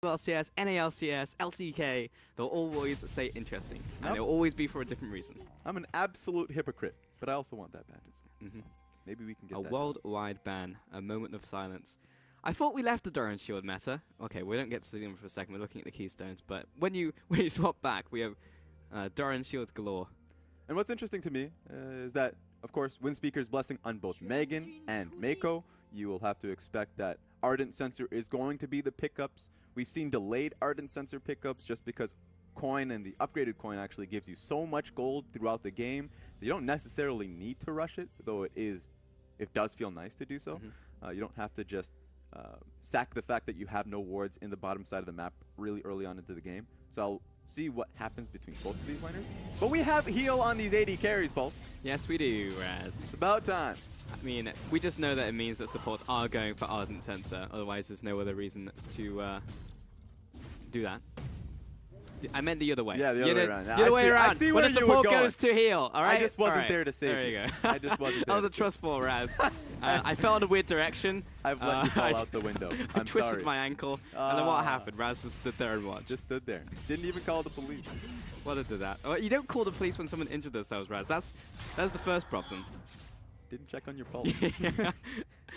LCS, NALCS, LCK, they'll always say interesting. And it'll always be for a different reason. I'm an absolute hypocrite, but I also want that ban as well. So maybe we can get a that. worldwide ban, a moment of silence. I thought we left the Duran Shield meta. Okay, we don't get to see them for a second. We're looking at the Keystones, but when you swap back, we have Duran Shields galore. And what's interesting to me is that, of course, Windspeaker's blessing on both Megan and Mako. You will have to expect that Ardent Sensor is going to be the pickups. We've seen delayed Ardent Sensor pickups just because coin and the upgraded coin actually gives you so much gold throughout the game that you don't necessarily need to rush it, though it does feel nice to do so. You don't have to just sack the fact that you have no wards in the bottom side of the map really early on into the game. So I'll see what happens between both of these laners. But we have heal on these AD carries, Pulse. Yes, we do, Raz. It's about time. I mean, we just know that it means that supports are going for Ardent Sensor. Otherwise, there's no other reason to do that. I meant the other way. Yeah, the other way around. The other way around. I see where when the you were support going. goes to heal, all right? I just wasn't there to save there you. Go. I just wasn't there. That was a trust fall, Raz. I fell in a weird direction. I've let you fall out the window. I twisted my ankle, and then what happened? Raz just stood there and watched. Just stood there. Didn't even call the police. What did that? Oh, you don't call the police when someone injured themselves, Raz. That's the first problem. Didn't check on your pulse.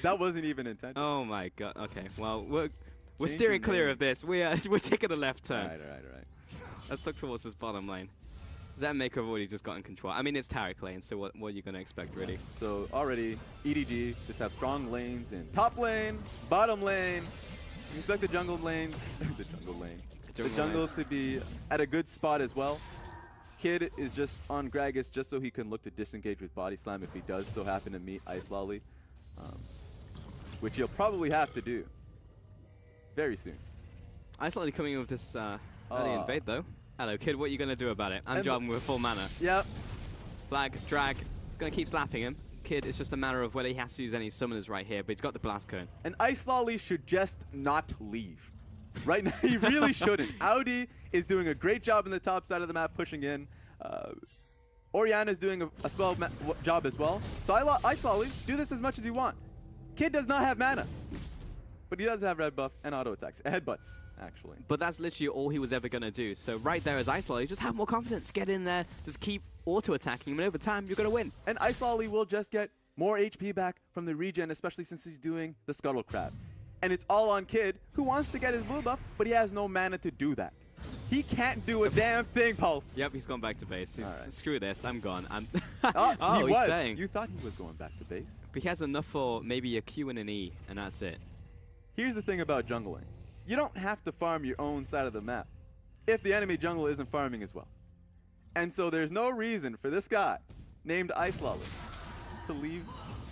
That wasn't even intended. Oh my god. Okay. Well, we're steering clear of this. We're taking a left turn. All right. Let's look towards this bottom lane. Zed and Mako have already just gotten control. I mean, it's Tarek lane, so what are you going to expect, really? So already, EDG just have strong lanes in top lane, bottom lane. You expect the jungle lane, the jungle to be at a good spot as well. Kid is just on Gragas just so he can look to disengage with Body Slam if he does so happen to meet Ice Lolly, which he'll probably have to do very soon. Ice Lolly coming in with this early invade, though. Hello, Kid. What are you going to do about it? I'm jobbing with full mana. Yep. Flag, drag. It's going to keep slapping him. Kid, it's just a matter of whether he has to use any summoners right here, but he's got the Blast Cone. And Ice Lolly should just not leave. Right now, he really shouldn't. Audi is doing a great job in the top side of the map, pushing in. Orianna's doing a swell job as well. So Ice Lolly, do this as much as you want. Kid does not have mana, but he does have red buff and auto attacks, headbutts, actually. But that's literally all he was ever going to do. So right there as Ice Lolly, just have more confidence. Get in there, just keep auto-attacking him, and over time, you're going to win. And Ice Lolly will just get more HP back from the regen, especially since he's doing the Scuttle Crab. And it's all on Kid, who wants to get his blue buff, but he has no mana to do that. He can't do a damn thing, Pulse. Yep, he's gone back to base. Screw this, I'm gone. Oh, he's staying. You thought he was going back to base? But he has enough for maybe a Q and an E, and that's it. Here's the thing about jungling. You don't have to farm your own side of the map if the enemy jungle isn't farming as well. And so there's no reason for this guy named Ice Lolly to leave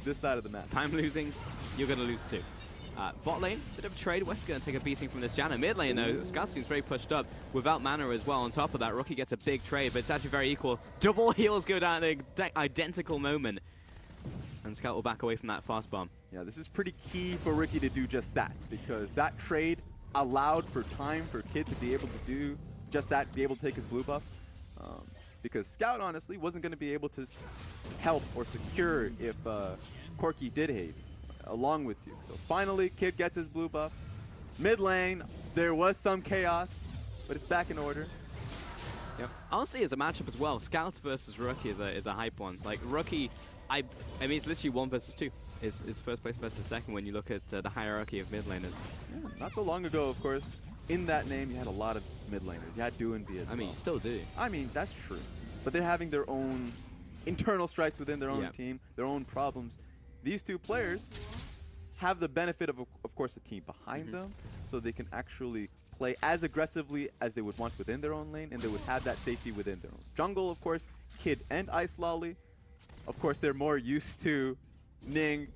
this side of the map. If I'm losing, you're going to lose too. Bot lane, bit of a trade. West's going to take a beating from this Janna. Mid lane, though, Scout seems very pushed up without mana as well. On top of that, Rookie gets a big trade, but it's actually very equal. Double heals go down at an identical moment. And Scout will back away from that fast bomb. Yeah, this is pretty key for Ricky to do just that, because that trade allowed for time for Kid to be able to do just that, be able to take his blue buff. Because Scout, honestly, wasn't going to be able to help or secure if Corki did hate along with you. So finally, Kid gets his blue buff. Mid lane, there was some chaos, but it's back in order. Yep. Honestly, as a matchup as well, Scouts versus Rookie is a hype one. Like, Rookie, I mean, it's literally 1 versus 2. It's first place versus second when you look at the hierarchy of mid laners. Yeah, not so long ago, of course, in that name, you had a lot of mid laners. You had Do and B as well. I mean, you still do. I mean, that's true. But they're having their own internal strikes within their own team, their own problems. These two players have the benefit of course, a team behind them, so they can actually play as aggressively as they would want within their own lane, and they would have that safety within their own jungle, of course. Kid and Ice Lolly, of course, they're more used to Ning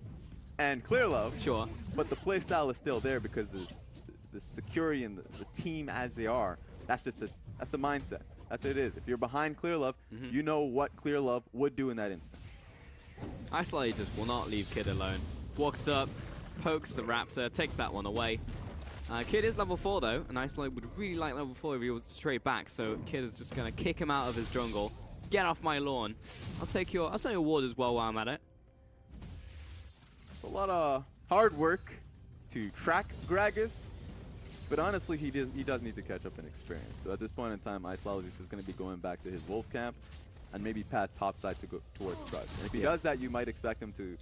and Clearlove. Sure. But the playstyle is still there because the security and the team as they are, that's the mindset. That's what it is. If you're behind Clearlove, you know what Clearlove would do in that instance. Ice Lolly just will not leave Kid alone. Walks up, pokes the Raptor, takes that one away. Kid is level 4 though, and Ice Lolly would really like level 4 if he was straight back, so Kid is just going to kick him out of his jungle. Get off my lawn. I'll take your ward as well while I'm at it. A lot of hard work to track Gragas, But honestly, he does need to catch up in experience. So at this point in time, Iceland is just going to be going back to his Wolf camp and maybe path topside to go towards Crush. And if he does that, you might expect him to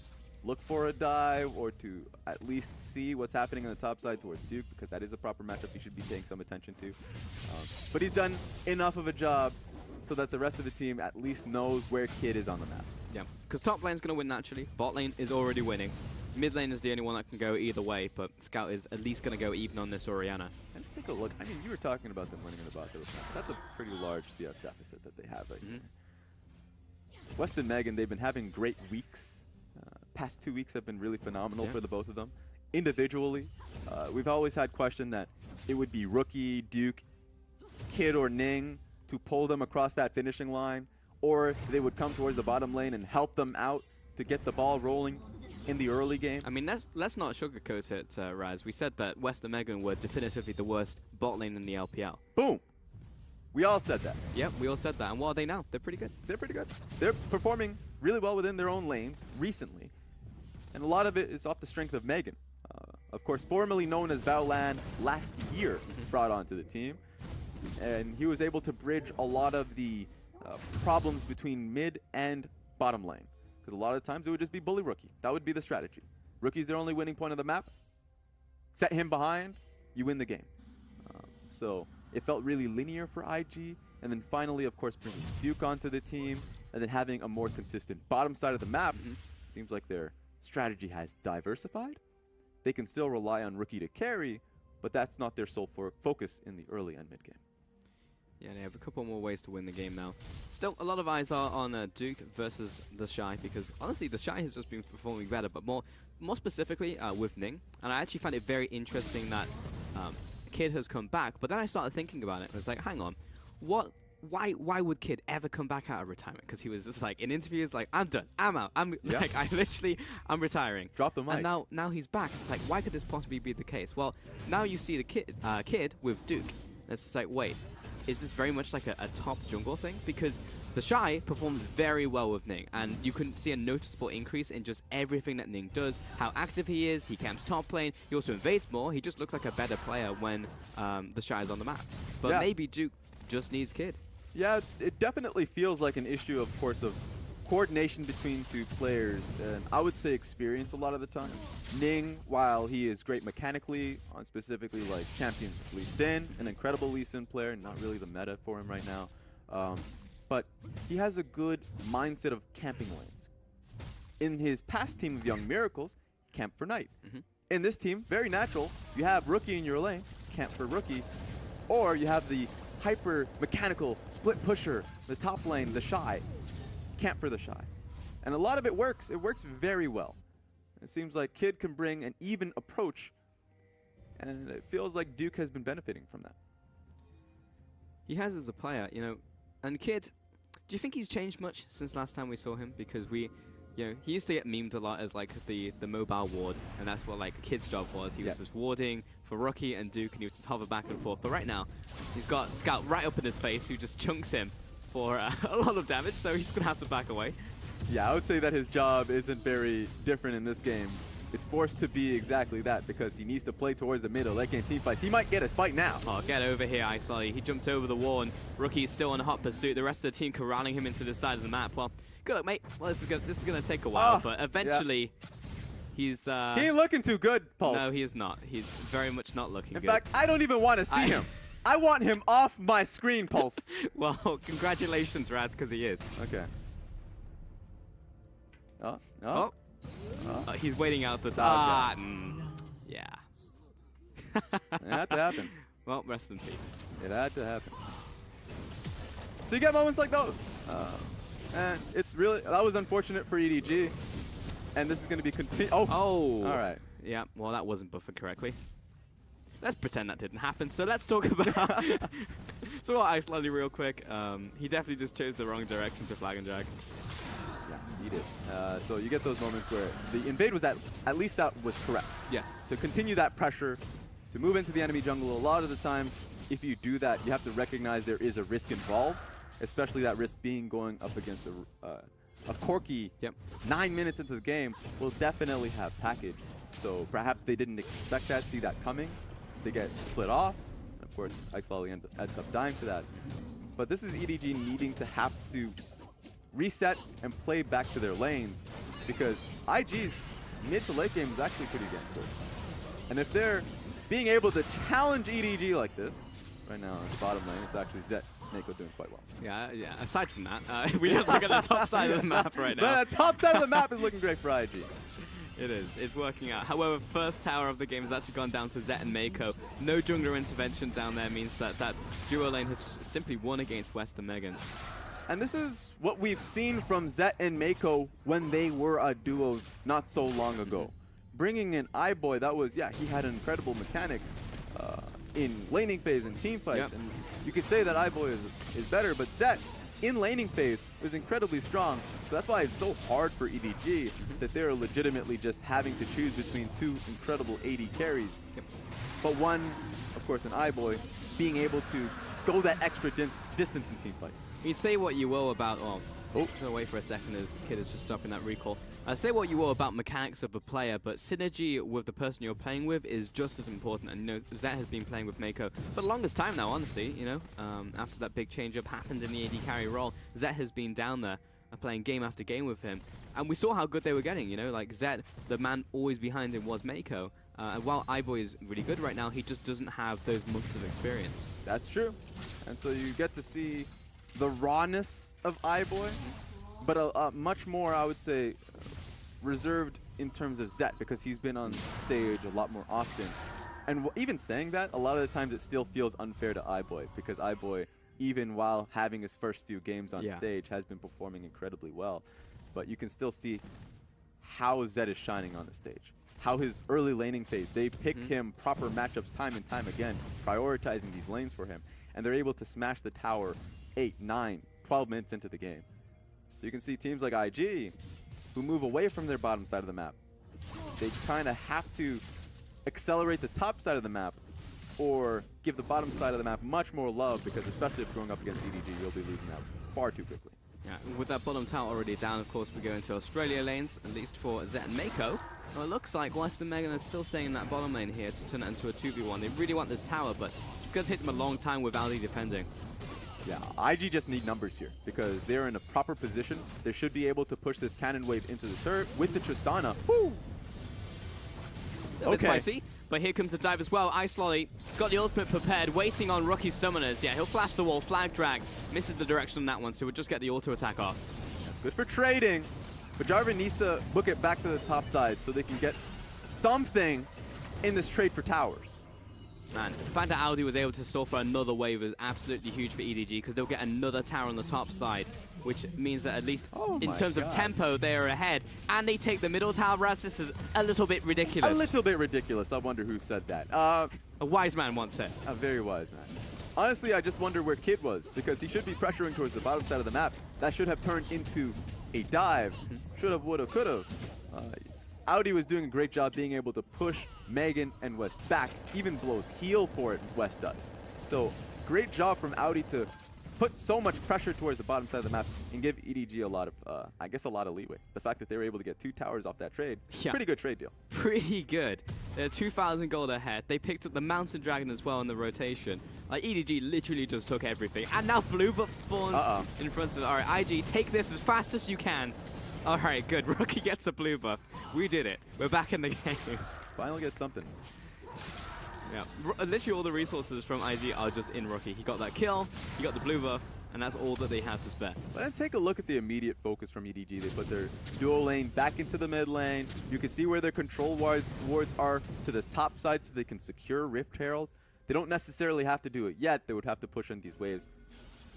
look for a dive or to at least see what's happening on the top side towards Duke, because that is a proper matchup you should be paying some attention to. But he's done enough of a job so that the rest of the team at least knows where Kid is on the map. Yeah, because top lane's going to win naturally. Bot lane is already winning. Mid lane is the only one that can go either way, but Scout is at least going to go even on this Orianna. Let's take a look. I mean, you were talking about them winning in the bot side. That's a pretty large CS deficit that they have right here. West and Megan, they've been having great weeks. Past 2 weeks have been really phenomenal for the both of them. Individually, we've always had question that it would be Rookie, Duke, Kid, or Ning to pull them across that finishing line, or they would come towards the bottom lane and help them out to get the ball rolling in the early game. I mean, let's not sugarcoat it, Raz. We said that West and Megan were definitively the worst bot lane in the LPL. Boom! We all said that. Yep, we all said that. And what are they now? They're pretty good. They're pretty good. They're performing really well within their own lanes recently. And a lot of it is off the strength of Megan. Of course, formerly known as Baolan, last year brought onto the team. And he was able to bridge a lot of the problems between mid and bottom lane. Because a lot of times it would just be bully Rookie. That would be the strategy. Rookie's their only winning point of the map. Set him behind, you win the game. So it felt really linear for IG. And then finally, of course, bringing Duke onto the team. And then having a more consistent bottom side of the map. Seems like their strategy has diversified. They can still rely on Rookie to carry, but that's not their sole focus in the early and mid game. Yeah, they have a couple more ways to win the game now. Still, a lot of eyes are on Duke versus the Shy, because honestly, the Shy has just been performing better, but more specifically with Ning. And I actually find it very interesting that Kid has come back, but then I started thinking about it, and it's like, hang on, why would Kid ever come back out of retirement? Because he was just like, in interviews, like, I'm done, I'm out, I'm retiring. Drop the mic. And now he's back. It's like, why could this possibly be the case? Well, now you see the Kid with Duke. It's just like, wait, is this very much like a top jungle thing? Because the Shy performs very well with Ning, and you can see a noticeable increase in just everything that Ning does, how active he is, he camps top lane, he also invades more, he just looks like a better player when the Shy is on the map. But maybe Duke just needs Kid. Yeah, it definitely feels like an issue, of course, of coordination between two players, and I would say experience a lot of the time. Ning, while he is great mechanically, on specifically like champions Lee Sin, an incredible Lee Sin player, not really the meta for him right now, but he has a good mindset of camping lanes. In his past team of Young Miracles, camp for Knight. In this team, very natural, you have Rookie in your lane, camp for Rookie, or you have the hyper mechanical split pusher, the top lane, the Shy, camp for the Shy. And a lot of it works. It works very well. It seems like Kid can bring an even approach, and it feels like Duke has been benefiting from that. He has as a player, you know, and Kid, do you think he's changed much since last time we saw him? Because he used to get memed a lot as like the mobile ward, and that's what like Kid's job was. He was just warding for Rookie and Duke, and he would just hover back and forth. But right now, he's got Scout right up in his face, who just chunks him for a lot of damage, so he's gonna have to back away. Yeah, I would say that his job isn't very different in this game. It's forced to be exactly that, because he needs to play towards the middle, late game team fights. He might get a fight now. Oh, get over here, Iceland. He jumps over the wall, and Rookie's still in hot pursuit. The rest of the team corralling him into the side of the map. Well, good luck, mate. Well, this is gonna take a while, but eventually, he's... he ain't looking too good, Pulse. No, he is not. He's very much not looking good. In fact, I don't even want to see him. I want him off my screen, Pulse. Well, congratulations, Raz, because he is. Okay. He's waiting out the top. Yeah. It had to happen. Well, rest in peace. It had to happen. So you get moments like those. And it's really, that was unfortunate for EDG. And this is going to be Oh. All right. Yeah, well, that wasn't buffered correctly. Let's pretend that didn't happen. So let's talk about... So what, Iceland real quick. He definitely just chose the wrong direction to flag and drag. Yeah, he did. So you get those moments where the invade was at least that was correct. Yes. To continue that pressure, to move into the enemy jungle, a lot of the times, if you do that, you have to recognize there is a risk involved, especially that risk being going up against a Corki 9 minutes into the game will definitely have package. So perhaps they didn't expect that, see that coming. they get split off. And of course, Ice Lolly ends up dying for that. But this is EDG needing to have to reset and play back to their lanes, because IG's mid to late game is actually pretty damn good. And if they're being able to challenge EDG like this, right now in the bottom lane, it's actually Zet Mako doing quite well. Yeah. Aside from that, we just look at the top side of the map right now. But the top side of the map is looking great for IG. It is. It's working out. However, first tower of the game has actually gone down to Zet and Mako. No jungler intervention down there means that that duo lane has simply won against Western Megan. And this is what we've seen from Zet and Mako when they were a duo not so long ago. Bringing in iBoy, that was, yeah, he had incredible mechanics in laning phase and team fights. Yep. And you could say that iBoy is better, but Zet in laning phase was incredibly strong. So that's why it's so hard for EDG that they're legitimately just having to choose between two incredible AD carries. Yep. But one, of course, an iBoy being able to go that extra distance in team fights. You say what you will about... Oh, gonna wait for a second as Kid is just stopping that recall. Say what you will about mechanics of a player, but synergy with the person you're playing with is just as important. And, you know, Zet has been playing with Mako for the longest time now, honestly, you know. After that big change-up happened in the AD carry role, Zet has been down there playing game after game with him. And we saw how good they were getting, you know. Like, Zet, the man always behind him was Mako. And while iBoy is really good right now, he just doesn't have those months of experience. That's true. And so you get to see the rawness of iBoy, but a much more, I would say, reserved in terms of Zet, because he's been on stage a lot more often. And even saying that, a lot of the times it still feels unfair to iBoy, because iBoy, even while having his first few games on stage, has been performing incredibly well. But you can still see how Zet is shining on the stage. How his early laning phase, they pick him proper matchups time and time again, prioritizing these lanes for him. And they're able to smash the tower 8, 9, 12 minutes into the game. So you can see teams like IG, who move away from their bottom side of the map, they kind of have to accelerate the top side of the map or give the bottom side of the map much more love, because especially if you're going up against EDG, you'll be losing that far too quickly. Yeah, with that bottom tower already down, of course, we go into Australia lanes, at least for Zet and Mako. Well, it looks like Western Megan is still staying in that bottom lane here to turn it into a 2v1. They really want this tower, but it's going to take them a long time with Aldi defending. Yeah, IG just need numbers here, because they're in a proper position. They should be able to push this cannon wave into the turret with the Tristana. Woo! Okay. Spicy, but here comes the dive as well. Ice Lolly, he's got the ultimate prepared, waiting on Rookie Summoners. Yeah, he'll flash the wall, flag drag, misses the direction on that one, so we'll just get the auto attack off. That's good for trading, but Jarvan needs to book it back to the top side so they can get something in this trade for towers. Man, the fact that Aldi was able to stall for another wave is absolutely huge for EDG, because they'll get another tower on the top side, which means that at least in terms of tempo, they are ahead. And they take the middle tower. Raz, this is a little bit ridiculous. A little bit ridiculous. I wonder who said that. A wise man once said. A very wise man. Honestly, I just wonder where Kid was, because he should be pressuring towards the bottom side of the map. That should have turned into a dive. Should have, would have, could have. Audi was doing a great job being able to push Megan and West back, even blows heal for it, West does. So great job from Audi to put so much pressure towards the bottom side of the map and give EDG a lot of, I guess, a lot of leeway. The fact that they were able to get 2 towers off that trade, pretty good trade deal. Pretty good. They're 2,000 gold ahead. They picked up the Mountain Dragon as well in the rotation. Like, EDG literally just took everything. And now blue buff spawns in front of it. All right, IG, take this as fast as you can. All right, good. Rookie gets a blue buff. We did it. We're back in the game. Finally get something. Yeah, literally all the resources from IG are just in Rookie. He got that kill, he got the blue buff, and that's all that they have to spare. But then take a look at the immediate focus from EDG. They put their dual lane back into the mid lane. You can see where their control wards are to the top side so they can secure Rift Herald. They don't necessarily have to do it yet. They would have to push in these waves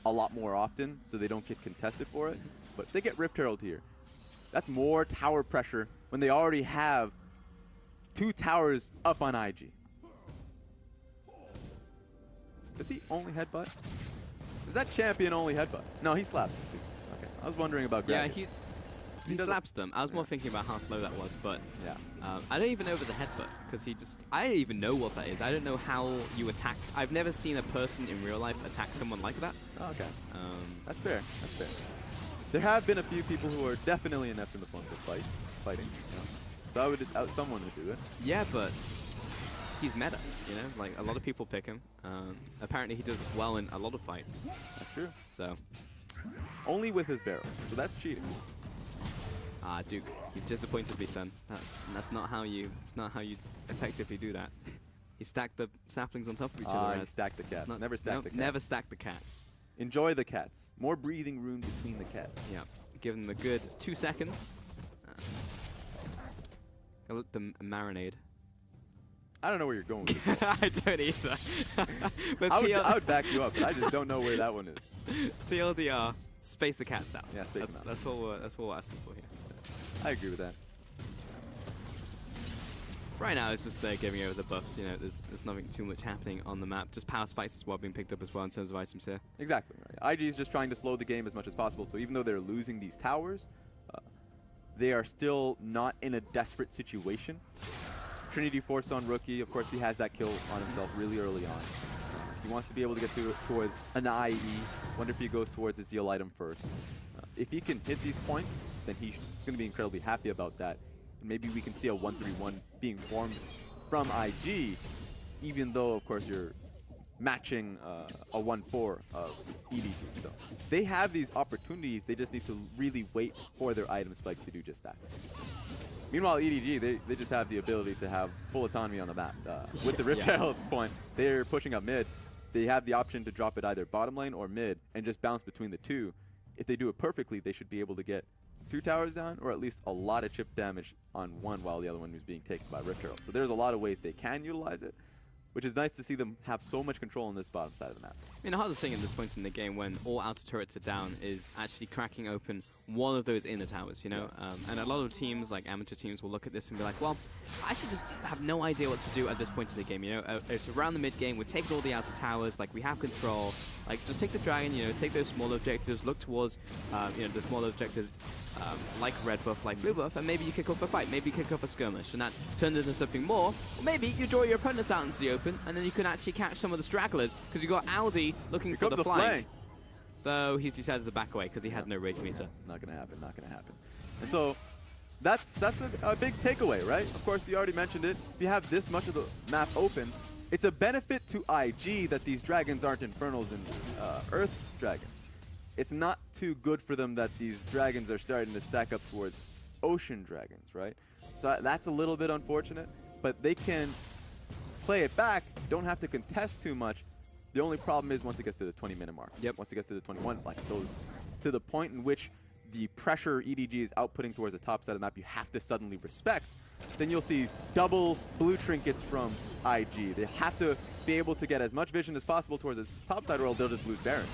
a lot more often so they don't get contested for it. But they get Rift Herald here. That's more tower pressure when they already have 2 towers up on IG. Does he only headbutt? Is that champion only headbutt? No, he slaps them too. Okay, I was wondering about Gragas. Yeah, he slaps them. I was more thinking about how slow that was, but I don't even know if it's a headbutt, because I don't even know what that is. I don't know how you attack. I've never seen a person in real life attack someone like that. Oh, okay. That's fair. That's fair. There have been a few people who are definitely inept in the forms of fighting. You know? So someone would do it. Yeah, but he's meta, you know? Like, a lot of people pick him. Apparently he does well in a lot of fights. That's true. So. Only with his barrels, so that's cheating. Ah, Duke, you've disappointed me, son. That's not how you. It's not how you effectively do that. You stack the saplings on top of each other. You stack the cats. Never stack the cats. Never stack the cats. Enjoy the cats. More breathing room between the cats. Yeah. Give them a good 2 seconds. Let them marinate. I don't know where you're going with this. I don't either. But I would back you up, but I just don't know where that one is. TLDR, space the cats out. Yeah, space them out. That's what we're asking for here. I agree with that. Right now, it's just giving over the buffs. You know, there's nothing too much happening on the map. Just power spikes as well being picked up as well in terms of items here. Exactly. Right. IG is just trying to slow the game as much as possible. So even though they're losing these towers, they are still not in a desperate situation. Trinity force on rookie. Of course, he has that kill on himself really early on. He wants to be able to get towards an IE. Wonder if he goes towards a Zeal item first. If he can hit these points, then he's going to be incredibly happy about that. And maybe we can see a 1-3-1 being formed from IG, even though, of course, you're matching a 1-4 of EDG. So they have these opportunities. They just need to really wait for their item spike to do just that. Meanwhile, EDG, they just have the ability to have full autonomy on the map. With the Rift Herald point, they're pushing up mid. They have the option to drop it either bottom lane or mid and just bounce between the two. If they do it perfectly, they should be able to get 2 towers down, or at least a lot of chip damage on one while the other one is being taken by Rift Herald. So there's a lot of ways they can utilize it, which is nice to see them have so much control on this bottom side of the map. I mean, the hardest thing at this point in the game when all outer turrets are down is actually cracking open one of those inner towers, you know? Yes. And a lot of teams, like amateur teams, will look at this and be like, well, I actually just have no idea what to do at this point in the game, you know? It's around the mid game, we're taking all the outer towers, like we have control, like just take the dragon, you know, take those small objectives, look towards, you know, the smaller objectives, like red buff, like blue buff, and maybe you kick off a fight, maybe you kick off a skirmish, and that turns into something more. Or maybe you draw your opponents out into the open, and then you can actually catch some of the stragglers, because you've got Aldi looking for the flank. Though he's decided to back away because he had no rage meter. Not gonna happen, not gonna happen. And so that's a big takeaway, right? Of course, you already mentioned it. If you have this much of the map open, it's a benefit to IG that these dragons aren't Infernals and Earth dragons. It's not too good for them that these dragons are starting to stack up towards Ocean dragons, right? So that's a little bit unfortunate, but they can play it back, don't have to contest too much. The only problem is once it gets to the 20-minute mark. Yep. Once it gets to the 21, like those to the point in which the pressure EDG is outputting towards the top side of the map, you have to suddenly respect. Then you'll see double blue trinkets from IG. They have to be able to get as much vision as possible towards the top side, or they'll just lose Baron.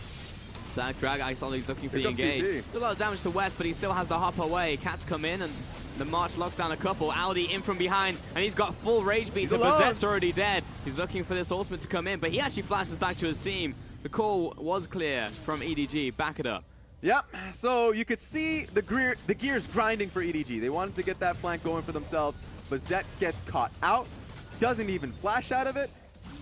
That drag ice is looking for the comes engage. TP. A lot of damage to West, but he still has the hop away. Cats come in and the March locks down a couple. Aldi in from behind, and he's got full rage beat. Bazette's already dead. He's looking for this ultimate to come in, but he actually flashes back to his team. The call was clear from EDG. Back it up. Yep, so you could see the gears grinding for EDG. They wanted to get that flank going for themselves. Bazette gets caught out, doesn't even flash out of it.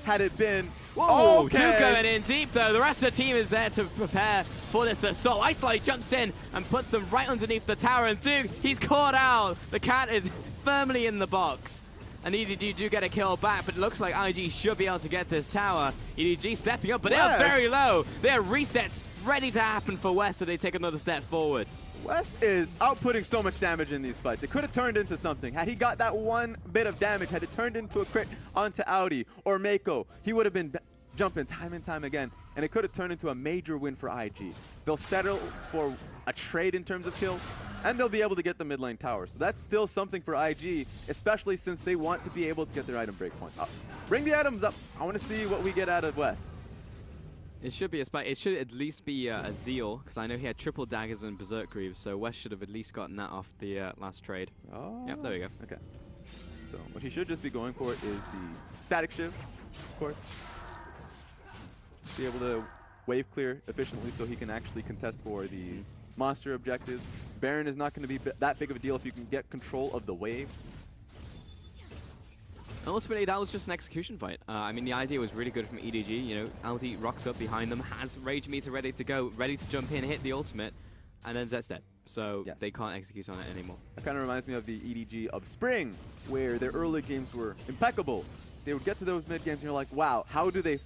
Had it been... Whoa, okay. Duke going in deep though. The rest of the team is there to prepare for this assault. Isolate jumps in and puts them right underneath the tower, and Duke, he's caught out. The cat is firmly in the box. And EDG do get a kill back, but it looks like IG should be able to get this tower. EDG stepping up, but they are very low. Their resets ready to happen for West, so they take another step forward. West is outputting so much damage in these fights. It could have turned into something. Had he got that one bit of damage, had it turned into a crit onto Audi or Mako, he would have been jumping time and time again, and it could have turned into a major win for IG. They'll settle for a trade in terms of kills, and they'll be able to get the mid lane tower. So that's still something for IG, especially since they want to be able to get their item breakpoints up. Bring the items up. I want to see what we get out of West. It should be a spike. It should at least be a Zeal, because I know he had triple daggers and Berserk Greaves, so West should have at least gotten that off the last trade. Oh. Yep, there we go. Okay. So what he should just be going for is the static shiv, of course. Be able to wave clear efficiently so he can actually contest for these monster objectives. Baron is not going to be that big of a deal if you can get control of the waves. Ultimately, that was just an execution fight. I mean, the idea was really good from EDG. You know, Aldi rocks up behind them, has Rage Meter ready to go, ready to jump in, hit the ultimate, and then Zet's dead. So they can't execute on it anymore. That kind of reminds me of the EDG of Spring, where their early games were impeccable. they would get to those mid games and you're like, wow, how do they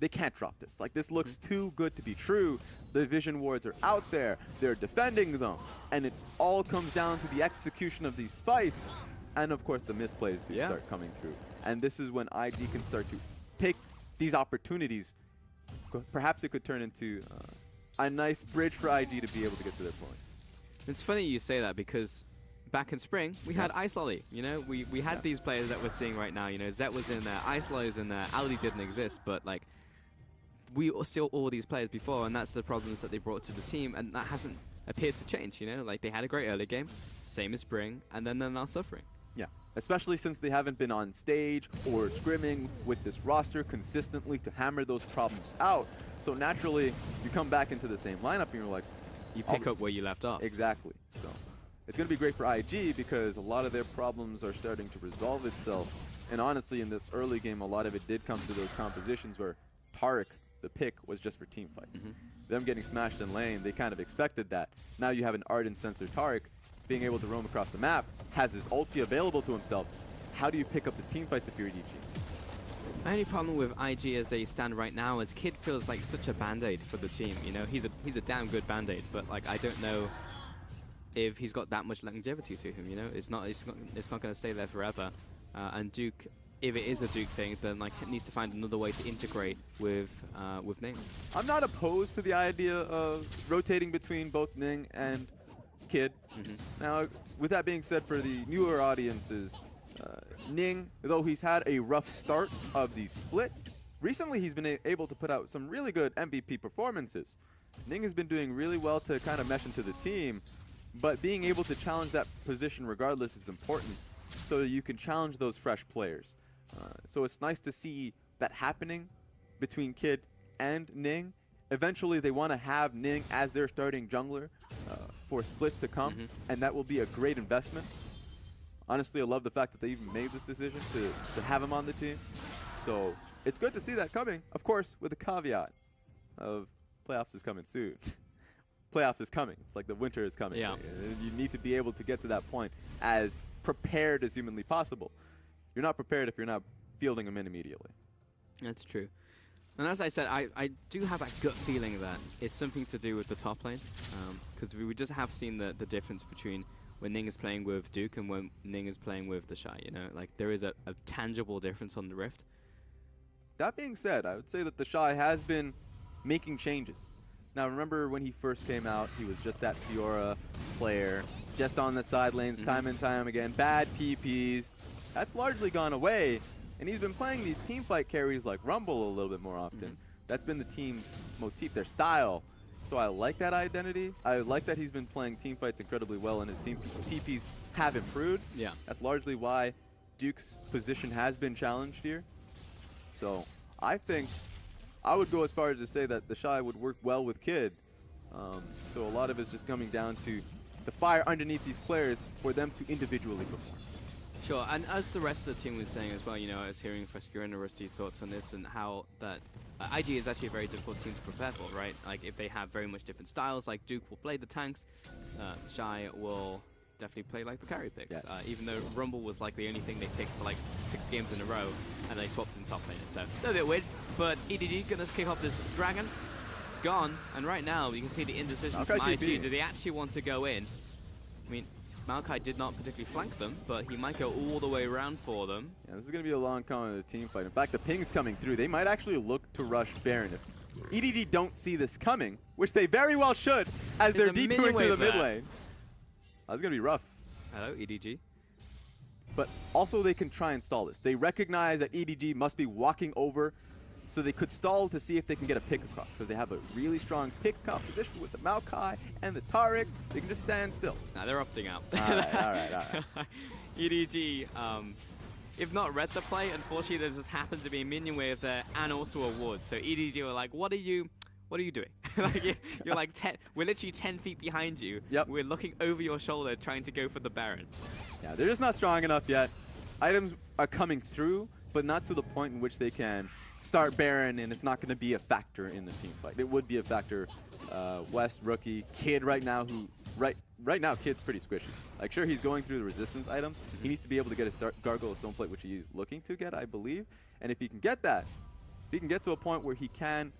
can't drop this. Like, this looks too good to be true. The vision wards are out there. They're defending them. And it all comes down to the execution of these fights. And, of course, the misplays do start coming through. And this is when IG can start to take these opportunities. Perhaps it could turn into a nice bridge for IG to be able to get to their points. It's funny you say that because back in spring, we had Ice Lolly. You know, we had these players that we're seeing right now. You know, Zet was in there, Ice Lolly was in there, Audi didn't exist, but, like, we saw all these players before, and that's the problems that they brought to the team, and that hasn't appeared to change, you know? Like, they had a great early game, same as spring, and then they're now suffering. Yeah, especially since they haven't been on stage or scrimming with this roster consistently to hammer those problems out. So naturally, you come back into the same lineup, and you're like... You pick up where you left off. Exactly. So it's going to be great for IG because a lot of their problems are starting to resolve itself. And honestly, in this early game, a lot of it did come to those compositions where Taric, the pick, was just for team fights. Them getting smashed in lane, they kind of expected that. Now you have an Ardent Sensor Taric being able to roam across the map, has his ulti available to himself. How do you pick up the team fights if you're EDG? My only problem with IG as they stand right now is Kid feels like such a band-aid for the team. You know, he's a damn good band-aid, but like I don't know if he's got that much longevity to him. You know, it's not going to stay there forever. And Duke, if it is a Duke thing, then like it needs to find another way to integrate with Ning. I'm not opposed to the idea of rotating between both Ning and Kid. Now, with that being said, for the newer audiences, Ning, though he's had a rough start of the split, recently he's been able to put out some really good MVP performances. Ning has been doing really well to kind of mesh into the team, but being able to challenge that position regardless is important, so you can challenge those fresh players. So it's nice to see that happening between Kid and Ning. Eventually they want to have Ning as their starting jungler for splits to come, and that will be a great investment. Honestly, I love the fact that they even made this decision to have him on the team. So it's good to see that coming, of course, with the caveat of playoffs is coming soon. Playoffs is coming. It's like the winter is coming. Yeah. You need to be able to get to that point as prepared as humanly possible. You're not prepared if you're not fielding them in immediately. That's true. And as I said, I do have that gut feeling that it's something to do with the top lane. Because we just have seen the difference between when Ning is playing with Duke and when Ning is playing with the Shy, you know? Like, there is a tangible difference on the Rift. That being said, I would say that the Shy has been making changes. Now, remember when he first came out, he was just that Fiora player, just on the side lanes time and time again, bad TPs. That's largely gone away, and he's been playing these teamfight carries like Rumble a little bit more often. That's been the team's motif, their style. So I like that identity. I like that he's been playing teamfights incredibly well, and his team TPs have improved. Yeah. That's largely why Duke's position has been challenged here. So I think I would go as far as to say that the Shy would work well with Kid. So a lot of it's just coming down to the fire underneath these players for them to individually perform. Sure, and as the rest of the team was saying as well, you know, I was hearing Fresco and Rusty's thoughts on this and how that IG is actually a very difficult team to prepare for, right? Like, if they have very much different styles, like Duke will play the tanks, Shy will definitely play like the carry picks, even though Rumble was like the only thing they picked for like 6 games in a row, and they swapped in top lane, so a bit weird. But EDG gonna kick off this dragon. It's gone, and right now you can see the indecision from IG. Do they actually want to go in? I mean, Maokai did not particularly flank them, but he might go all the way around for them. Yeah, this is going to be a long con of the team fight. In fact, the ping's coming through. They might actually look to rush Baron. If EDG don't see this coming, which they very well should, as they're detouring through the mid lane. That's going to be rough. Hello, EDG. But also they can try and stall this. They recognize that EDG must be walking over, so they could stall to see if they can get a pick across, because they have a really strong pick composition with the Maokai and the Taric. They can just stand still. Nah, they're opting out. All right. EDG, if not read the play, unfortunately there just happens to be a minion wave there and also a ward. So EDG were like, what are you doing? Like, you're like, we're literally 10 feet behind you. Yep. We're looking over your shoulder trying to go for the Baron. Yeah, they're just not strong enough yet. Items are coming through, but not to the point in which they can start Baron, and it's not going to be a factor in the team fight. It would be a factor. West rookie Kid right now, who right now, Kid's pretty squishy. Like, sure, he's going through the resistance items. He needs to be able to get a Gargoyle Stone Plate, which he's looking to get, I believe. And if he can get that, if he can get to a point where he can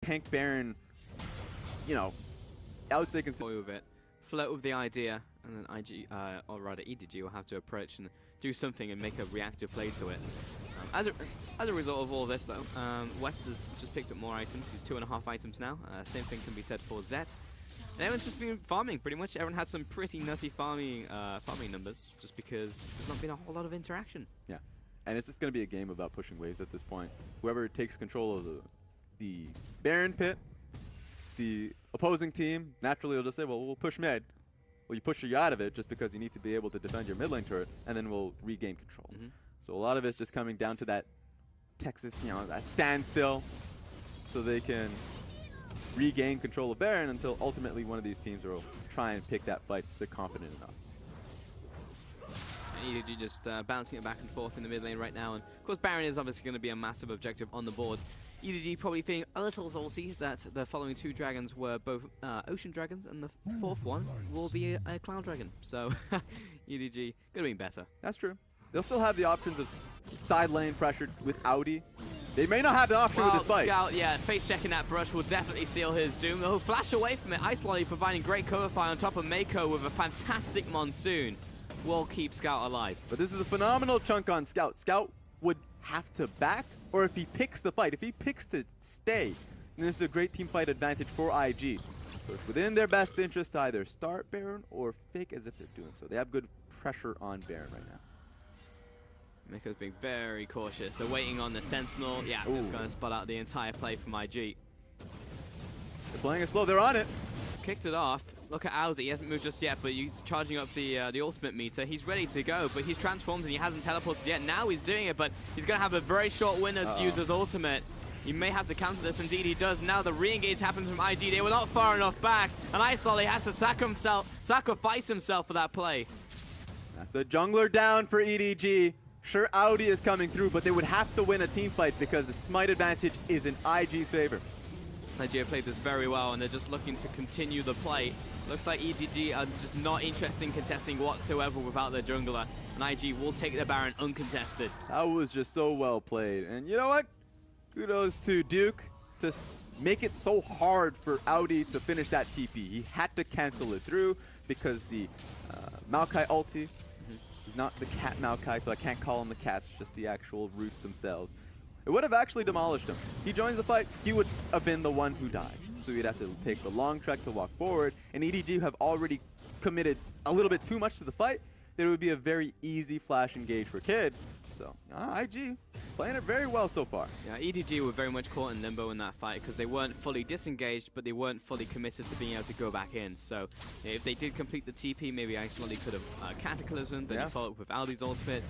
tank Baron, you know, I would say with it, float with the idea, and then IG, or rather EDG, will have to approach and do something and make a reactive play to it. As a result of all this, though, West has just picked up more items. He's 2.5 items now. Same thing can be said for Zet. And everyone's just been farming, pretty much. Everyone had some pretty nutty farming numbers, just because there's not been a whole lot of interaction. Yeah, and it's just going to be a game about pushing waves at this point. Whoever takes control of the Baron pit, the opposing team, naturally will just say, well, we'll push mid. Well, you push you out of it just because you need to be able to defend your mid lane turret, and then we'll regain control. So a lot of it's just coming down to that Texas, you know, that standstill, so they can regain control of Baron until ultimately one of these teams will try and pick that fight if they're confident enough. And EDG just bouncing it back and forth in the mid lane right now, and of course Baron is obviously going to be a massive objective on the board. EDG probably feeling a little salty that the following 2 dragons were both ocean dragons, and the 4th one will be a cloud dragon. So EDG could have been better. That's true. They'll still have the options of side lane pressured with Audi. They may not have the option with this fight. Scout, yeah, face checking that brush will definitely seal his doom. He'll flash away from it. Ice Lolly providing great cover fire on top of Mako with a fantastic monsoon. Will keep Scout alive. But this is a phenomenal chunk on Scout. Scout would have to back, or if he picks the fight, if he picks to stay, then this is a great team fight advantage for IG. So it's within their best interest to either start Baron or fake as if they're doing so. They have good pressure on Baron right now. Mako's being very cautious. They're waiting on the Sentinel. Yeah, it's going to spot out the entire play from IG. They're playing it slow. They're on it. Kicked it off. Look at Aldi. He hasn't moved just yet, but he's charging up the ultimate meter. He's ready to go, but he's transformed and he hasn't teleported yet. Now he's doing it, but he's going to have a very short window to use his ultimate. He may have to counter this. Indeed, he does. Now the re-engage happens from IG. They were not far enough back, and Ice Lolly has to sacrifice himself for that play. That's the jungler down for EDG. Sure, Audi is coming through, but they would have to win a team fight because the smite advantage is in IG's favor. Nigeria played this very well, and they're just looking to continue the play. Looks like EDG are just not interested in contesting whatsoever without their jungler, and IG will take the Baron uncontested. That was just so well played. And you know what? Kudos to Duke to make it so hard for Audi to finish that TP. He had to cancel it through because the Maokai ulti is not the cat Maokai, so I can't call him the cats, just the actual roots themselves. It would have actually demolished him. He joins the fight, he would have been the one who died. So he'd have to take the long trek to walk forward, and EDG have already committed a little bit too much to the fight. That it would be a very easy flash engage for Kid. So, IG playing it very well so far. Yeah, EDG were very much caught in limbo in that fight because they weren't fully disengaged, but they weren't fully committed to being able to go back in. So, yeah, if they did complete the TP, maybe Ice Lolly could have Cataclysm, then he followed up with Aldi's ultimate.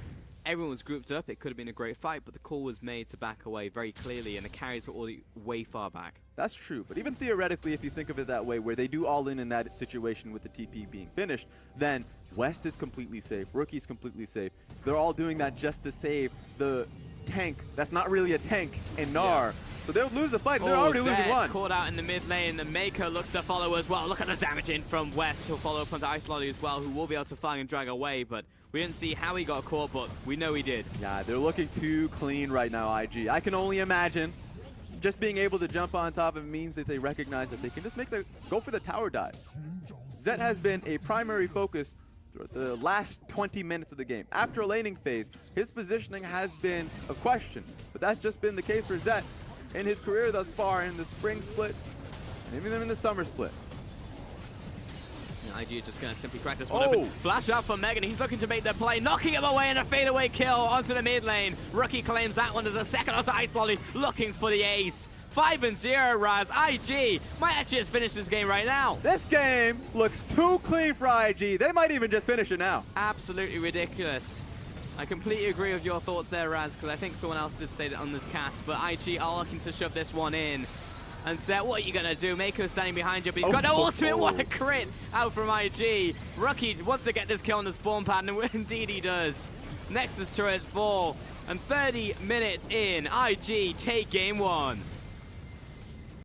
Everyone was grouped up. It could have been a great fight, but the call was made to back away very clearly, and the carries were all way far back. That's true, but even theoretically, if you think of it that way, where they do all in that situation with the TP being finished, then West is completely safe, Rookie's completely safe. They're all doing that just to save the tank that's not really a tank in Gnar. Yeah. So they'll lose the fight, and they're already losing one. Caught out in the mid lane, and Mako looks to follow as well. Look at the damage in from West. He'll follow up onto Ice Lolly as well, who will be able to fly and drag away, but we didn't see how he got caught, but we know he did. Yeah, they're looking too clean right now, IG. I can only imagine just being able to jump on top of it means that they recognize that they can just go for the tower dive. Zet has been a primary focus throughout the last 20 minutes of the game. After a laning phase, his positioning has been a question, but that's just been the case for Zet in his career thus far in the spring split, and even in the summer split. IG just going to simply crack this one open. Flash out for Megan. He's looking to make the play, knocking him away in a fadeaway kill onto the mid lane. Rookie claims that one as a second onto Ice Lolly, looking for the ace. 5-0, Raz. IG might actually just finish this game right now. This game looks too clean for IG. They might even just finish it now. Absolutely ridiculous. I completely agree with your thoughts there, Raz, because I think someone else did say that on this cast, but IG are looking to shove this one in. And Zet, what are you going to do? Mako's standing behind you, but he's got no ultimate. What a crit out from IG. Rookie wants to get this kill on the spawn pad, and indeed he does. Nexus turrets fall, and 30 minutes in, IG take game one.